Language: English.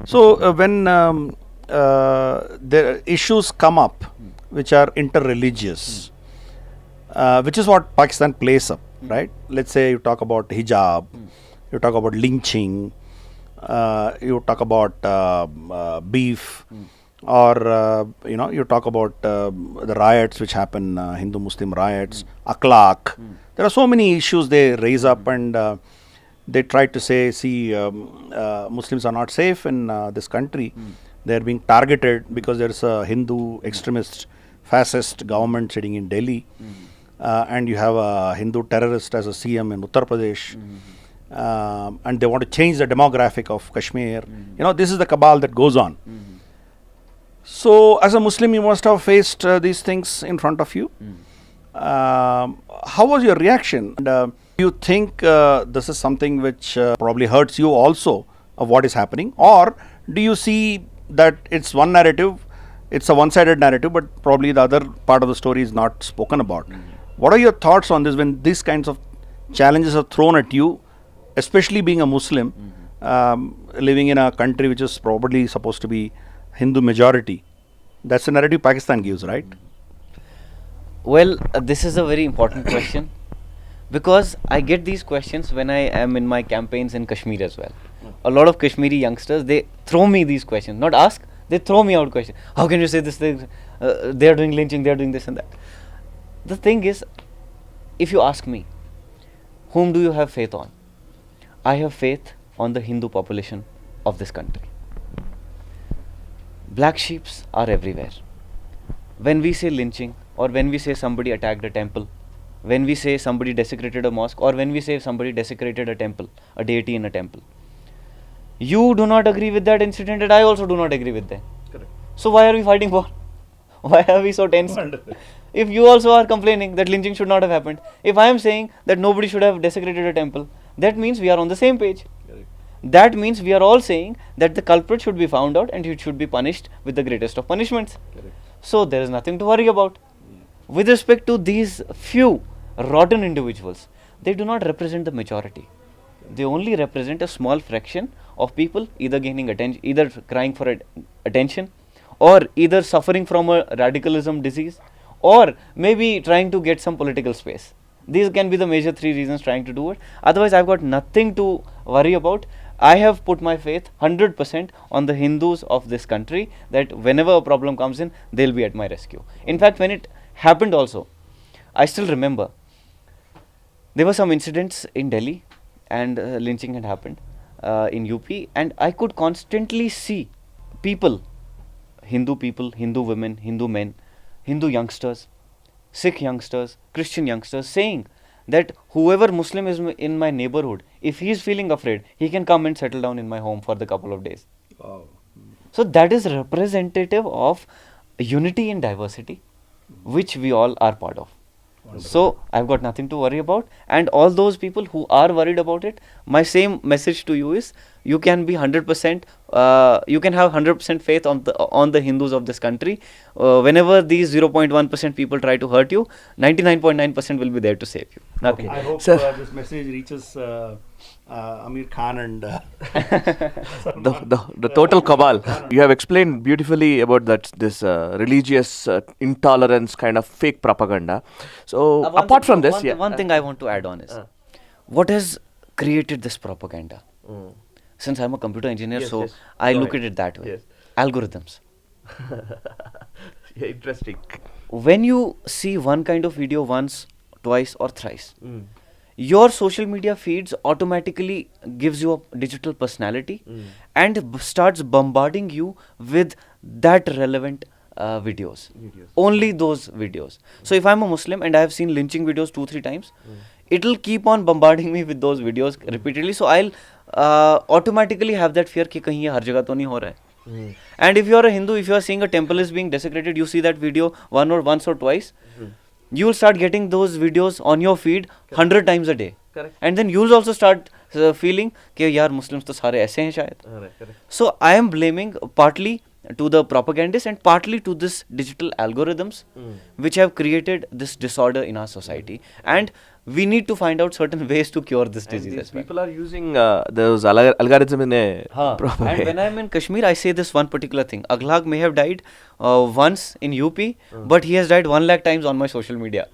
So when the issues come up which are interreligious, which is what Pakistan plays up, right? Let's say you talk about hijab, you talk about lynching, you talk about beef, or you talk about the riots which happen, Hindu-Muslim riots, akhlaq. There are so many issues they raise up, and they try to say, see, Muslims are not safe in this country. They are being targeted because there is a Hindu extremist, fascist government sitting in Delhi, and you have a Hindu terrorist as a CM in Uttar Pradesh. And they want to change the demographic of Kashmir. This is the cabal that goes on. So, as a Muslim, you must have faced these things in front of you. How was your reaction? And, do you think this is something which probably hurts you also of what is happening? Or do you see that it's one narrative, it's a one-sided narrative, but probably the other part of the story is not spoken about? What are your thoughts on this when these kinds of challenges are thrown at you, especially being a Muslim, living in a country which is probably supposed to be Hindu majority? That's the narrative Pakistan gives, right? Well, this is a very important question, because I get these questions when I am in my campaigns in Kashmir as well. A lot of Kashmiri youngsters, they throw me these questions, not ask, they throw me out questions. How can you say this thing? They are doing lynching, they are doing this and that. The thing is, if you ask me, whom do you have faith on? I have faith on the Hindu population of this country. Black sheeps are everywhere. When we say lynching, or when we say somebody attacked a temple, when we say somebody desecrated a mosque, or when we say somebody desecrated a temple, a deity in a temple, you do not agree with that incident, and I also do not agree with that. Correct. So why are we fighting for? Why are we so tense? Wonderful. If you also are complaining that lynching should not have happened, if I am saying that nobody should have desecrated a temple, that means we are on the same page. Correct. That means we are all saying that the culprit should be found out and he should be punished with the greatest of punishments. Correct. So there is nothing to worry about. With respect to these few rotten individuals, they do not represent the majority. They only represent a small fraction of people either gaining attention, either crying for attention, or either suffering from a radicalism disease, or maybe trying to get some political space. These can be the major three reasons trying to do it. Otherwise, I've got nothing to worry about. I have put my faith 100% on the Hindus of this country, that whenever a problem comes in, they'll be at my rescue. In fact, when it happened also, I still remember, there were some incidents in Delhi and lynching had happened in UP, and I could constantly see people, Hindu women, Hindu men, Hindu youngsters, Sikh youngsters, Christian youngsters saying that whoever Muslim is in my neighborhood, if he is feeling afraid, he can come and settle down in my home for the couple of days. Wow. So that is representative of unity in diversity, which we all are part of. Wonderful. So I've got nothing to worry about, and all those people who are worried about it, my same message to you is, you can be 100%, you can have 100% faith on the Hindus of this country. Whenever these 0.1% people try to hurt you, 99.9% will be there to save you. Nothing. I hope Sir. this message reaches Amir Khan and The total cabal. You have explained beautifully about this religious intolerance kind of fake propaganda. So apart from this, one thing I want to add on is, what has created this propaganda? Since I'm a computer engineer, Yes, so yes. I Go look ahead. at it that way. Yes. Algorithms. Yeah, interesting. When you see one kind of video once, twice or thrice, your social media feeds automatically gives you a digital personality and starts bombarding you with that relevant videos. Only those videos. So if I'm a Muslim and I have seen lynching videos 2-3 times, it'll keep on bombarding me with those videos repeatedly. So I'll automatically have that fear कि कहीं ये हर जगह तो नहीं हो रहा है. And if you are a Hindu, if you are seeing a temple is being desecrated, you see that video once or twice, you will start getting those videos on your feed 100 times a day. Correct. And then you will also start feeling कि यार Muslims तो सारे ऐसे हैं शायद. So I am blaming partly to the propagandists and partly to this digital algorithms which have created this disorder in our society. And we need to find out certain ways to cure this disease These as well. people are using those algorithm in a proper And way. when I'm in Kashmir, I say this one particular thing. Aghlaq may have died once in UP, but he has died 1 lakh times on my social media.